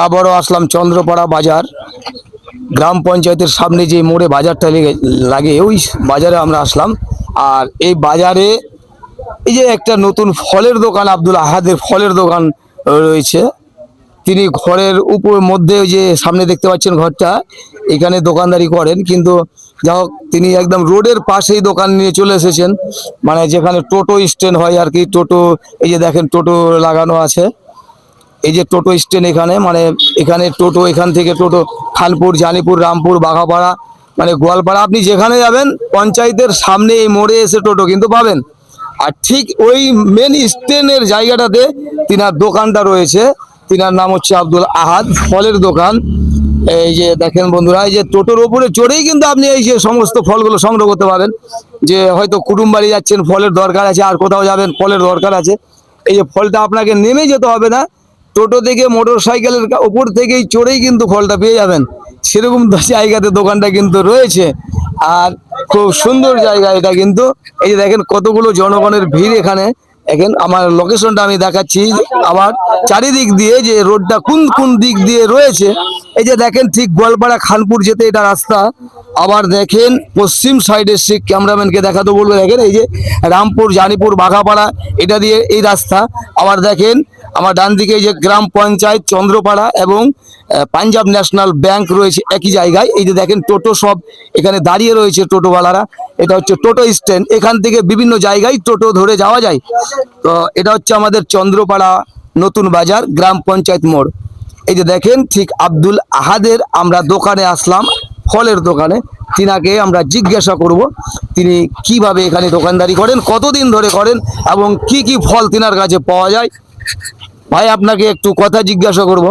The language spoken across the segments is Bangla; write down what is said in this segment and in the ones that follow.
আবারও আসলাম চন্দ্রপাড়া বাজার গ্রাম পঞ্চায়েতের সামনে যে মোড়ে বাজারটা লাগে ওই বাজারে আমরা আসলাম। আর এই বাজারে এই যে একটা নতুন ফলের দোকান, আব্দুল আহাদের ফলের দোকান রয়েছে। তিনি ঘরের উপর মধ্যে ওই যে সামনে দেখতে পাচ্ছেন ঘরটা, এখানে দোকানদারি করেন, কিন্তু যা হোক তিনি একদম রোডের পাশেই দোকান নিয়ে চলে এসেছেন, মানে যেখানে টোটো স্ট্যান্ড হয় আর কি। টোটো এই যে দেখেন টোটো লাগানো আছে, এই যে টোটো স্ট্যান্ড এখানে, মানে এখানে টোটো, এখান থেকে টোটো খানপুর, জানিপুর, রামপুর, বাঘাপাড়া, মানে গোয়ালপাড়া, আপনি যেখানে যাবেন পঞ্চায়েতের সামনে এই মোড়ে এসে টোটো কিন্তু পাবেন। আর ঠিক ওই মেন স্ট্যান্ডের জায়গাটাতে তিনার দোকানটা রয়েছে। তিনার নাম হচ্ছে আব্দুল আহাদ ফলের দোকান। এই যে দেখেন বন্ধুরা, এই যে টোটোর উপরে চড়েই কিন্তু আপনি এই যে সমস্ত ফলগুলো সংগ্রহ করতে পারেন। যে হয়তো কুটুম বাড়ি যাচ্ছেন, ফলের দরকার আছে, আর কোথাও যাবেন ফলের দরকার আছে, এই যে ফলটা আপনাকে নেমে যেতে হবে না, টোটো থেকে মোটর সাইকেলের উপর থেকেই চড়েই কিন্তু ফলটা পেয়ে যাবেন। সেরকম জায়গাতে দোকানটা কিন্তু রয়েছে। আর খুব সুন্দর জায়গা এটা কিন্তু। এই যে দেখেন কতগুলো জনগণের ভিড় এখানে। দেখেন আমার লোকেশনটা আমি দেখাচ্ছি, আমার চারিদিক দিয়ে যে রোডটা কোন কোন দিক দিয়ে রয়েছে। এই যে দেখেন ঠিক গোয়ালপাড়া খানপুর যেতে এটা রাস্তা। আবার দেখেন পশ্চিম সাইডে সে ক্যামেরাম্যানকে দেখাতে বলবো, দেখেন এই যে রামপুর, জানিপুর, বাঘাপাড়া এটা দিয়ে এই রাস্তা। আবার দেখেন আমার ডান দিকে এই যে গ্রাম পঞ্চায়েত চন্দ্রপাড়া এবং পাঞ্জাব ন্যাশনাল ব্যাংক রয়েছে একই জায়গায়। এই যে দেখেন টোটো সব এখানে দাঁড়িয়ে রয়েছে টোটোওয়ালারা। এটা হচ্ছে টোটো স্ট্যান্ড, এখান থেকে বিভিন্ন জায়গায় টোটো ধরে যাওয়া যায়। তো এটা হচ্ছে আমাদের চন্দ্রপাড়া নতুন বাজার গ্রাম পঞ্চায়েত মোড়। এই যে দেখেন ঠিক আব্দুল আহাদের আমরা দোকানে আসলাম, ফলের দোকানে। তিনাকে আমরা জিজ্ঞাসা করব তিনি কিভাবে এখানে দোকানদারি করেন, কতদিন ধরে করেন এবং কি কি ফল তিনার কাছে পাওয়া যায়। ভাই আপনাকে একটু কথা জিজ্ঞাসা করব,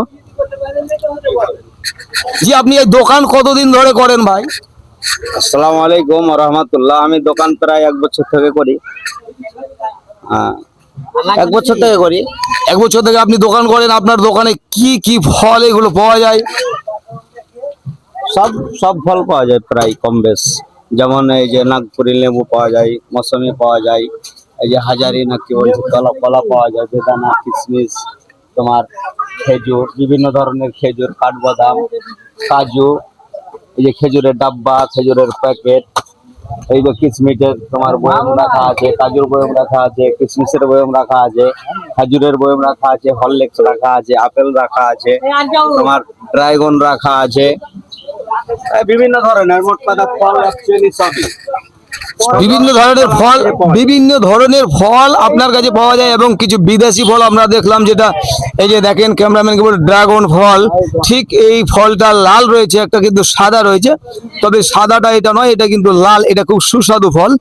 জি আপনি এই দোকান কতদিন ধরে করেন ভাই? আসসালামু আলাইকুম রহমতুল্লাহ। আমি দোকান প্রায় 1 বছর থেকে করি। 1 বছর থেকে করি। 1 বছর থেকে আপনি দোকান করেন। আপনার দোকানে কি কি ফল এগুলো পাওয়া যায়? সব ফল পাওয়া যায় প্রায় কম বেশ। যেমন এই যে নাগপুরি লেবু পাওয়া যায়, মৌসুমী পাওয়া যায়, এই যে হাজারি নাকি বলছে কলা পাওয়া যায়, বেদানা, কিশমিশ, তোমার খেজুর, বিভিন্ন ধরনের খেজুর, কাঠবাদাম, কাজু, এই যে খেজুরের ডাব্বা, খেজুরের প্যাকেট, এই যে কিশমিশের তোমার বয়ম রাখা আছে, কাজুর বয়ম রাখা আছে, কিশমিশের বয়ম রাখা আছে, খাজুরের বয়ম রাখা আছে, হরলিক্স রাখা আছে, আপেল রাখা আছে, তোমার ড্রাগন রাখা আছে, বিভিন্ন ধরনের মোট কথা ফল অ্যাকচুয়ালি সবই বিভিন্ন ধরনের ফল আপনার কাছে পাওয়া যায় এবং কিছু বিদেশি ফল আমরা দেখলাম, যেটা এই যে দেখেন ক্যামেরাম্যানকে বলে ড্রাগন ফল। ঠিক এই ফলটা লাল রয়েছে, একটা কিন্তু সাদা রয়েছে, তবে সাদাটা এটা নয়, এটা কিন্তু লাল, এটা খুব সুস্বাদু ফল।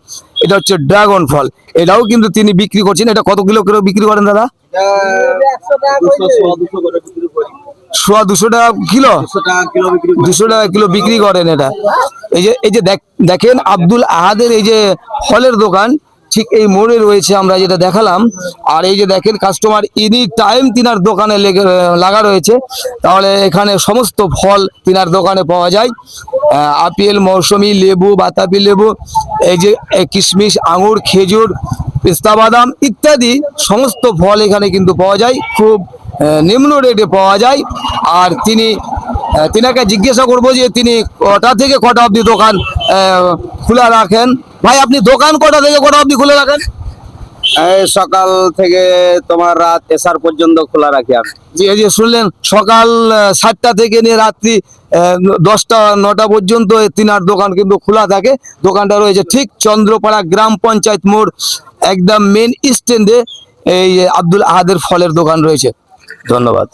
এটা হচ্ছে ড্রাগন ফল, এটাও কিন্তু তিনি বিক্রি করছেন। এটা কত কিলো করে বিক্রি করেন দাদা? 200 টাকা কিলো, 200 টাকা কিলো বিক্রি করেন এটা। এই যে দেখেন আব্দুল আহাদের এই যে ফলের দোকান ঠিক এই মোড়ে রয়েছে, আমরা যেটা দেখালাম। আর এই যে দেখেন কাস্টমার এনি টাইম তিনার দোকানে লাগা রয়েছে। তাহলে এখানে সমস্ত ফল তিনার দোকানে পাওয়া যায়। আপেল, মৌসুমী, লেবু, বাতাবি লেবু, এই যে কিশমিশ, আঙুর, খেজুর, পেস্তা বাদাম ইত্যাদি সমস্ত ফল এখানে কিন্তু পাওয়া যায়, খুব নিম্ন রেটে পাওয়া যায়। আর তিনাকে জিজ্ঞাসা করবো যে তিনি কটা থেকে কটা অবধি দোকান খোলা রাখেন। ভাই আপনি দোকান কটা থেকে কটা অবধি খুলে রাখেন? এই সকাল থেকে তোমার রাত এসার পর্যন্ত খোলা রাখি আমি। জি, এই যে শুনলেন সকাল 7টা থেকে নিয়ে রাত্রি 10টা 9টা পর্যন্ত তিনার দোকান কিন্তু খোলা থাকে। দোকানটা রয়েছে ঠিক চন্দ্রপাড়া গ্রাম পঞ্চায়েত মোড়, একদম মেন স্ট্যান্ডে এই আব্দুল আহাদের ফলের দোকান রয়েছে। ধন্যবাদ।